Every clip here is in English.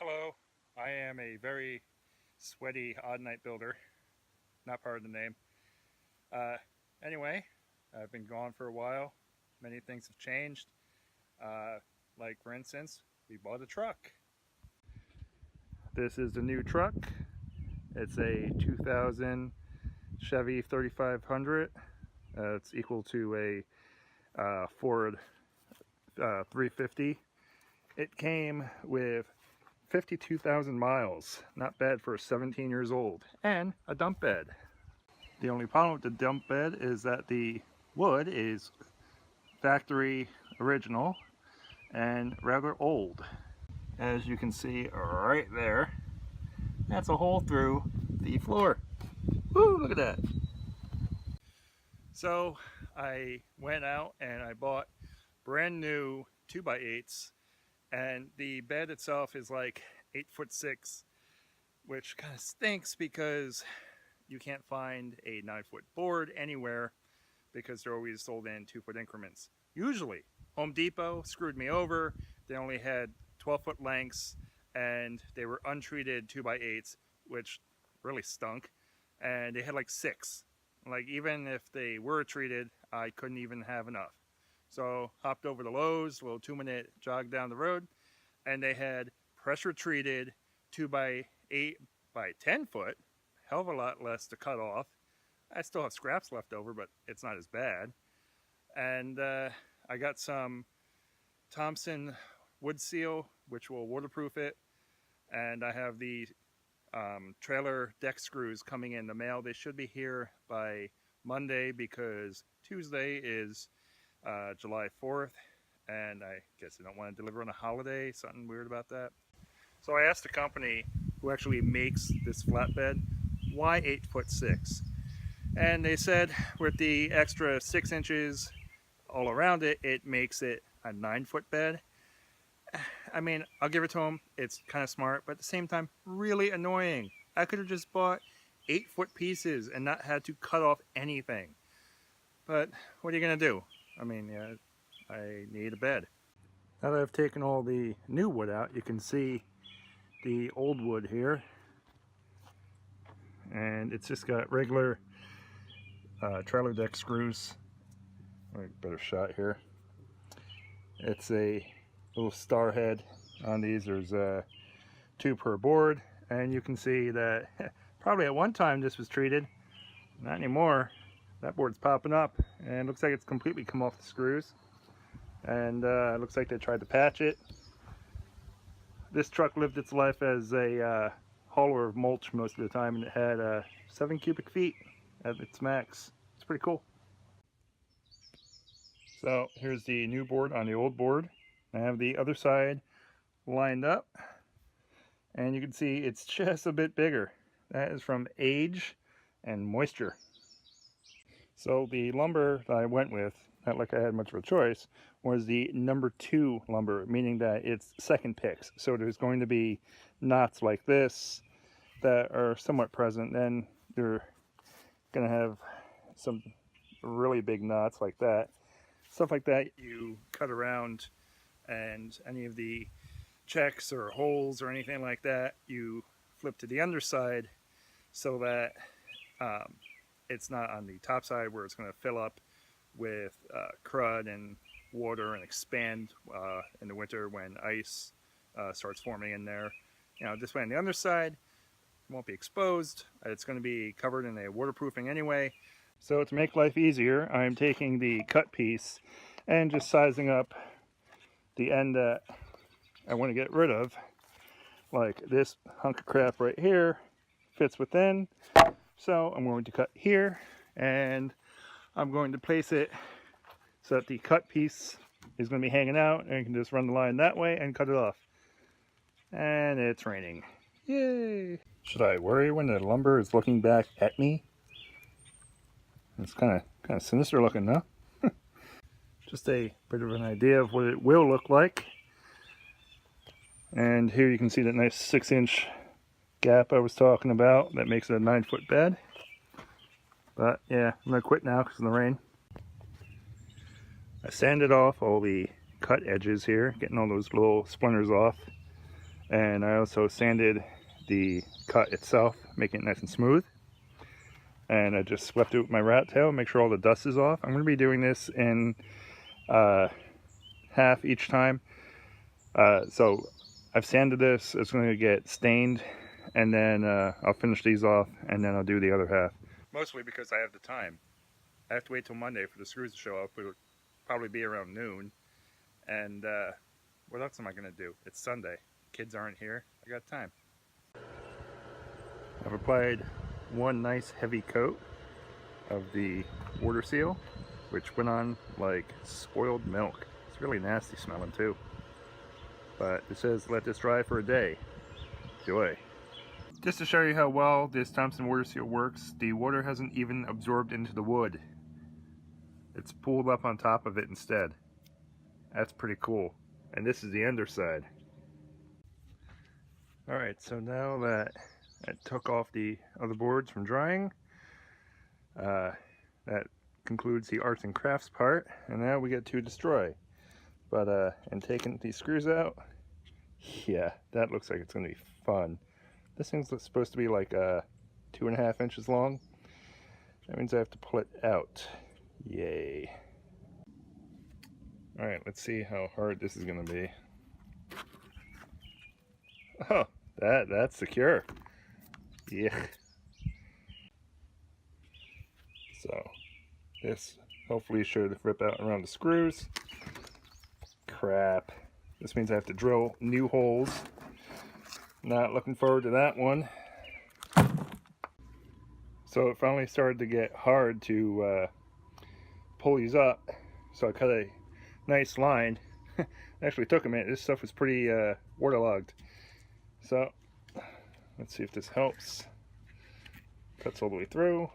Hello, I am a very sweaty Oddnight builder, not part of the name. Uh, anyway, I've been gone for a while. Many things have changed. Like, for instance, we bought a truck. This is the new truck. It's a 2000 Chevy 3500. It's equal to a Ford 350. It came with 52,000 miles, not bad for 17 years old, and a dump bed. The only problem with the dump bed is that the wood is factory original and rather old. As you can see right there, that's a hole through the floor. Woo, look at that. So I went out and I bought brand new 2x8s, and the bed itself is like 8'6", which kind of stinks because you can't find a 9-foot board anywhere because they're always sold in 2-foot increments. Usually, Home Depot screwed me over. They only had 12-foot lengths and they were untreated 2x8s, which really stunk. And they had like 6. Like, even if they were treated, I couldn't even have enough. So hopped over to Lowe's, a little 2-minute jog down the road, and they had pressure treated 2x8 by 10 foot, hell of a lot less to cut off. I still have scraps left over, but it's not as bad. And I got some Thompson wood seal, which will waterproof it. And I have the trailer deck screws coming in the mail. They should be here by Monday because Tuesday is July 4th, and I guess they don't want to deliver on a holiday, something weird about that. So I asked the company who actually makes this flatbed, why 8'6"? And they said with the extra 6 inches all around it, it makes it a 9-foot bed. I mean, I'll give it to them. It's kind of smart, but at the same time, really annoying. I could have just bought 8-foot pieces and not had to cut off anything. But what are you going to do? I mean, yeah, I need a bed. Now that I've taken all the new wood out, you can see the old wood here. And it's just got regular trailer deck screws. Better shot here. It's a little star head on these. There's 2 per board, and you can see that probably at one time this was treated. Not anymore. That board's popping up, and it looks like it's completely come off the screws. And it looks like they tried to patch it. This truck lived its life as a hauler of mulch most of the time, and it had 7 cubic feet at its max. It's pretty cool. So here's the new board on the old board. I have the other side lined up, and you can see it's just a bit bigger. That is from age and moisture. So the lumber that I went with, not like I had much of a choice, was the number 2 lumber, meaning that it's second picks. So there's going to be knots like this that are somewhat present. Then they're going to have some really big knots like that. Stuff like that you cut around, and any of the checks or holes or anything like that, you flip to the underside so that it's not on the top side where it's going to fill up with crud and water and expand in the winter when ice starts forming in there. You know, this way on the underside, it won't be exposed. It's going to be covered in a waterproofing anyway. So to make life easier, I'm taking the cut piece and just sizing up the end that I want to get rid of. Like this hunk of crap right here fits within. So I'm going to cut here, and I'm going to place it so that the cut piece is going to be hanging out, and you can just run the line that way and cut it off. And it's raining. Yay! Should I worry when the lumber is looking back at me? It's kind of sinister looking, no? Just a bit of an idea of what it will look like. And here you can see that nice 6-inch gap I was talking about. That makes it a 9-foot bed. But yeah, I'm going to quit now because of the rain. I sanded off all the cut edges here, getting all those little splinters off. And I also sanded the cut itself, making it nice and smooth. And I just swept it with my rat tail, make sure all the dust is off. I'm going to be doing this in half each time. So I've sanded this, it's going to get stained, and then I'll finish these off, and then I'll do the other half. Mostly because I have the time. I have to wait till Monday for the screws to show up. It'll probably be around noon. And what else am I going to do? It's Sunday. Kids aren't here. I got time. I've applied one nice heavy coat of the water seal, which went on like spoiled milk. It's really nasty smelling too. But it says let this dry for a day. Joy. Just to show you how well this Thompson water seal works, the water hasn't even absorbed into the wood. It's pulled up on top of it instead. That's pretty cool. And this is the underside. Alright, so now that I took off the other boards from drying, that concludes the arts and crafts part, and now we get to destroy. But and taking these screws out, yeah, that looks like it's going to be fun. This thing's supposed to be like 2.5 inches long. That means I have to pull it out. Yay. Alright, let's see how hard this is going to be. Oh, that's secure. Yeah. So, this hopefully should rip out around the screws. Crap. This means I have to drill new holes. Not looking forward to that one. So it finally started to get hard to pull these up. So I cut a nice line. It actually took a minute. This stuff was pretty waterlogged. So let's see if this helps. Cuts all the way through.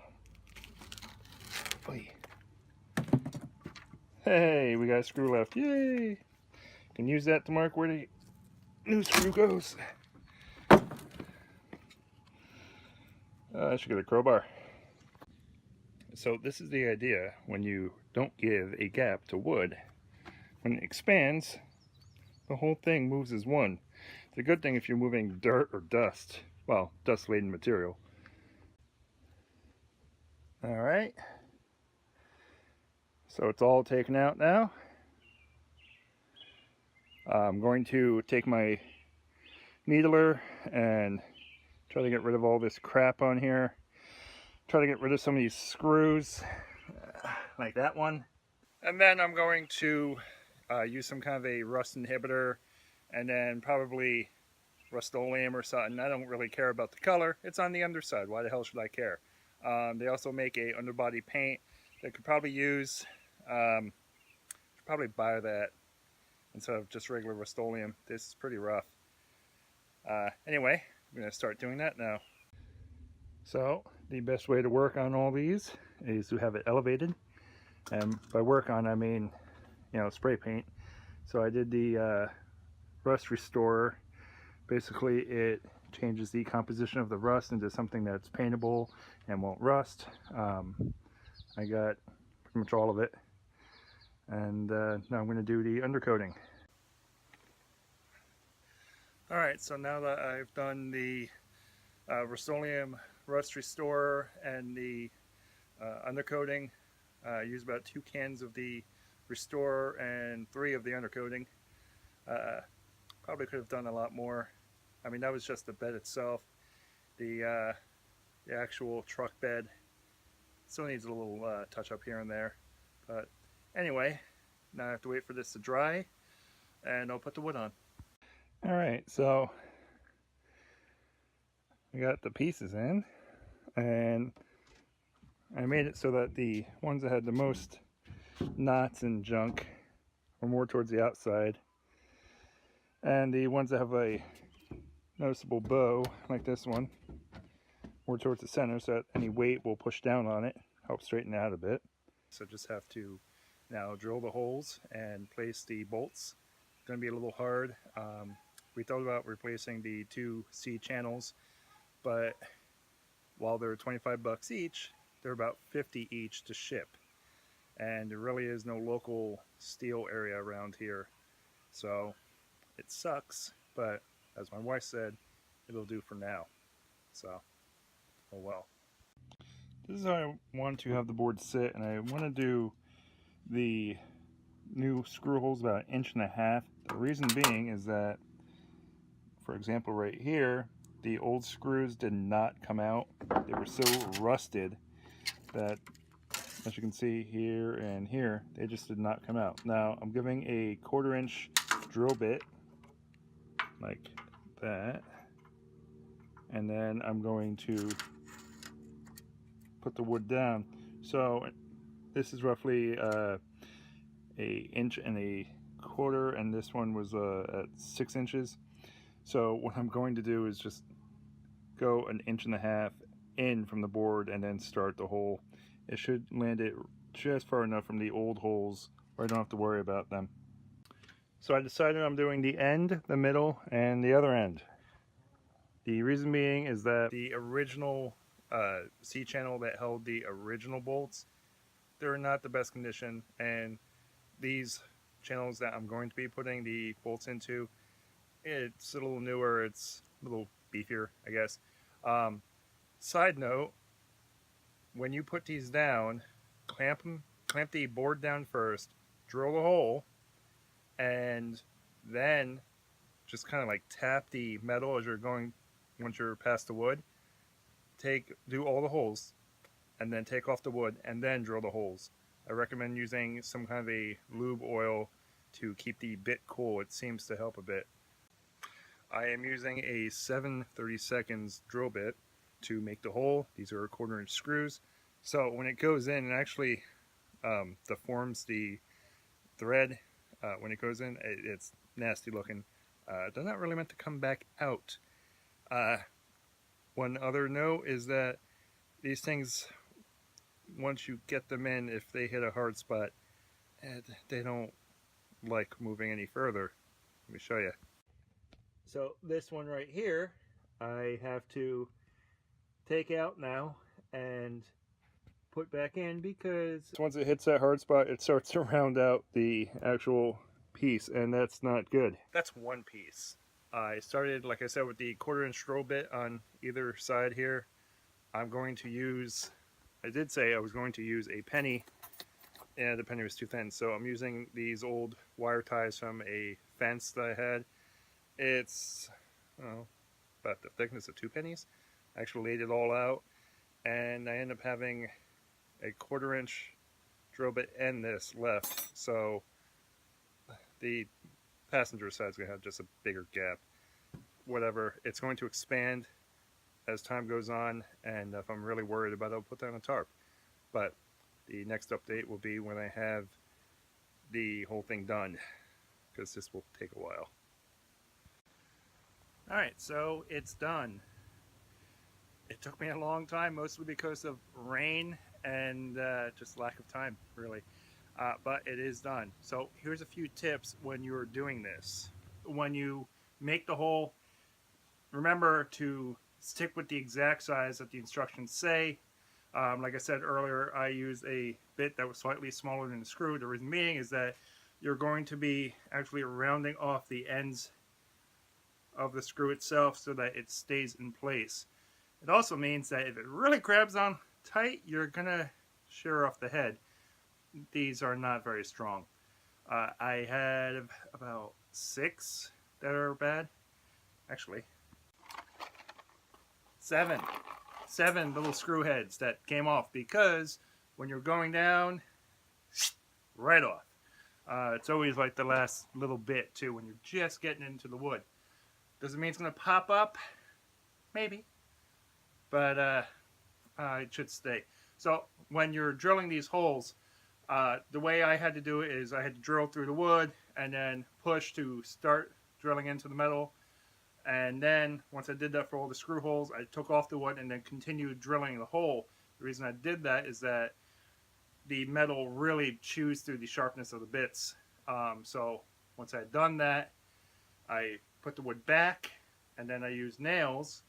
Oy. Hey, we got a screw left. Yay! Can use that to mark where the new screw goes. I should get a crowbar. So this is the idea when you don't give a gap to wood. When it expands, the whole thing moves as one. It's a good thing if you're moving dirt or dust. Well, dust-laden material. Alright. So it's all taken out now. I'm going to take my needler and try to get rid of all this crap on here. Try to get rid of some of these screws, like that one. And then I'm going to use some kind of a rust inhibitor, and then probably Rust-Oleum or something. I don't really care about the color. It's on the underside. Why the hell should I care? They also make a underbody paint that could probably use. Probably buy that instead of just regular Rust-Oleum. This is pretty rough. Anyway, I'm going to start doing that now. So the best way to work on all these is to have it elevated. And by work on, I mean, you know, spray paint. So I did the rust restorer. Basically, it changes the composition of the rust into something that's paintable and won't rust. I got pretty much all of it. And now I'm going to do the undercoating. Alright, so now that I've done the Rust-Oleum rust restorer and the undercoating, I used about 2 cans of the restorer and 3 of the undercoating. Probably could have done a lot more. I mean, that was just the bed itself. The actual truck bed still needs a little touch up here and there. But anyway, now I have to wait for this to dry, and I'll put the wood on. Alright, so I got the pieces in, and I made it so that the ones that had the most knots and junk were more towards the outside, and the ones that have a noticeable bow, like this one, more towards the center, so that any weight will push down on it, help straighten it out a bit. So just have to now drill the holes and place the bolts. It's going to be a little hard. We thought about replacing the 2 C channels, but while they're 25 bucks each, they're about 50 each to ship. And there really is no local steel area around here. So it sucks, but as my wife said, it'll do for now. So, oh well. This is how I want to have the board sit, and I want to do the new screw holes about 1.5 inches. The reason being is that, for example, right here, the old screws did not come out. They were so rusted that, as you can see here and here, they just did not come out. Now I'm giving a 1/4 inch drill bit like that, and then I'm going to put the wood down. So this is roughly a 1.25 inches, and this one was at 6 inches. So what I'm going to do is just go 1.5 inches in from the board and then start the hole. It should land it just far enough from the old holes where I don't have to worry about them. So I decided I'm doing the end, the middle, and the other end. The reason being is that the original C-channel that held the original bolts, they're not the best condition, and these channels that I'm going to be putting the bolts into, it's a little newer, it's a little beefier, I guess. Side note, when you put these down, clamp the board down first, drill the hole, and then just kind of like tap the metal as you're going, once you're past the wood. Do all the holes, and then take off the wood, and then drill the holes. I recommend using some kind of a lube oil to keep the bit cool. It seems to help a bit. I am using a 7/32 drill bit to make the hole. These are 1/4 inch screws. So when it goes in, it actually deforms the thread. When it goes in, it's nasty looking. They're not really meant to come back out. One other note is that these things, once you get them in, if they hit a hard spot, they don't like moving any further. Let me show you. So this one right here, I have to take out now and put back in, because once it hits that hard spot, it starts to round out the actual piece, and that's not good. That's one piece. I started, like I said, with the 1/4 inch drill bit on either side here. I'm going to use, I did say I was going to use a penny, and the penny was too thin, so I'm using these old wire ties from a fence that I had. It's about the thickness of 2 pennies. I actually laid it all out, and I ended up having a 1/4 inch drill bit and this left, so the passenger side is going to have just a bigger gap. Whatever, it's going to expand as time goes on, and if I'm really worried about it, I'll put that on a tarp. But the next update will be when I have the whole thing done, because this will take a while. Alright, so it's done. It took me a long time, mostly because of rain and just lack of time, really. But it is done. So here's a few tips when you're doing this. When you make the hole, remember to stick with the exact size that the instructions say. Like I said earlier, I used a bit that was slightly smaller than the screw. The reason being is that you're going to be actually rounding off the ends of the screw itself so that it stays in place. It also means that if it really grabs on tight, you're gonna shear off the head. These are not very strong. I had about 6 that are bad. Actually, 7 little screw heads that came off, because when you're going down, right off. It's always like the last little bit too when you're just getting into the wood. Doesn't mean it's going to pop up, maybe, but it should stay. So when you're drilling these holes, the way I had to do it is I had to drill through the wood and then push to start drilling into the metal. And then once I did that for all the screw holes, I took off the wood and then continued drilling the hole. The reason I did that is that the metal really chews through the sharpness of the bits. So once I had done that, I put the wood back, and then I used nails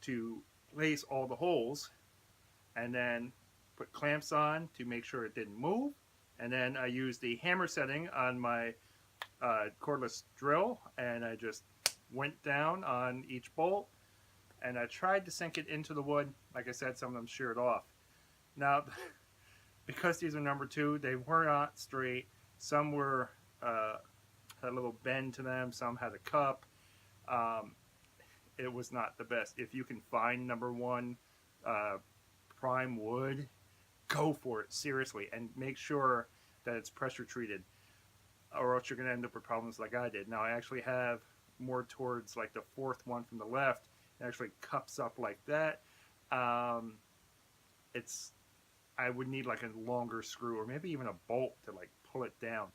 to place all the holes, and then put clamps on to make sure it didn't move. And then I used the hammer setting on my cordless drill, and I just went down on each bolt, and I tried to sink it into the wood. Like I said, some of them sheared off. Now, because these are number 2, they were not straight. Some were had a little bend to them. Some had a cup. Um, it was not the best. If you can find number 1 prime wood, go for it, seriously, and make sure that it's pressure treated, or else you're going to end up with problems like I did. Now, I actually have more towards like the 4th one from the left. It actually cups up like that. It's I would need like a longer screw or maybe even a bolt to like pull it down.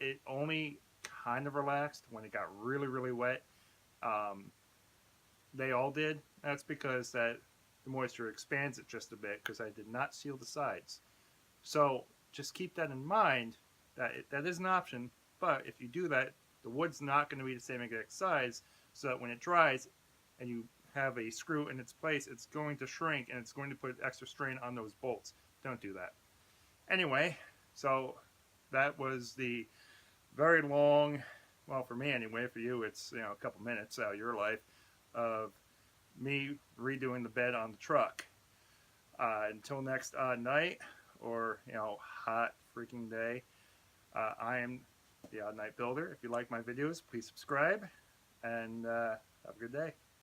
It only kind of relaxed when it got really, really wet. Um, they all did. That's because that the moisture expands it just a bit, because I did not seal the sides. So just keep that in mind, that that is an option. But if you do that, the wood's not going to be the same exact size, so that when it dries and you have a screw in its place, it's going to shrink and it's going to put extra strain on those bolts. Don't do that. Anyway, so that was the very long, well, for me anyway, for you it's, a couple minutes out of your life, of me redoing the bed on the truck. Until next night, or hot freaking day, I am the Oddnight Builder. If you like my videos, please subscribe, and have a good day.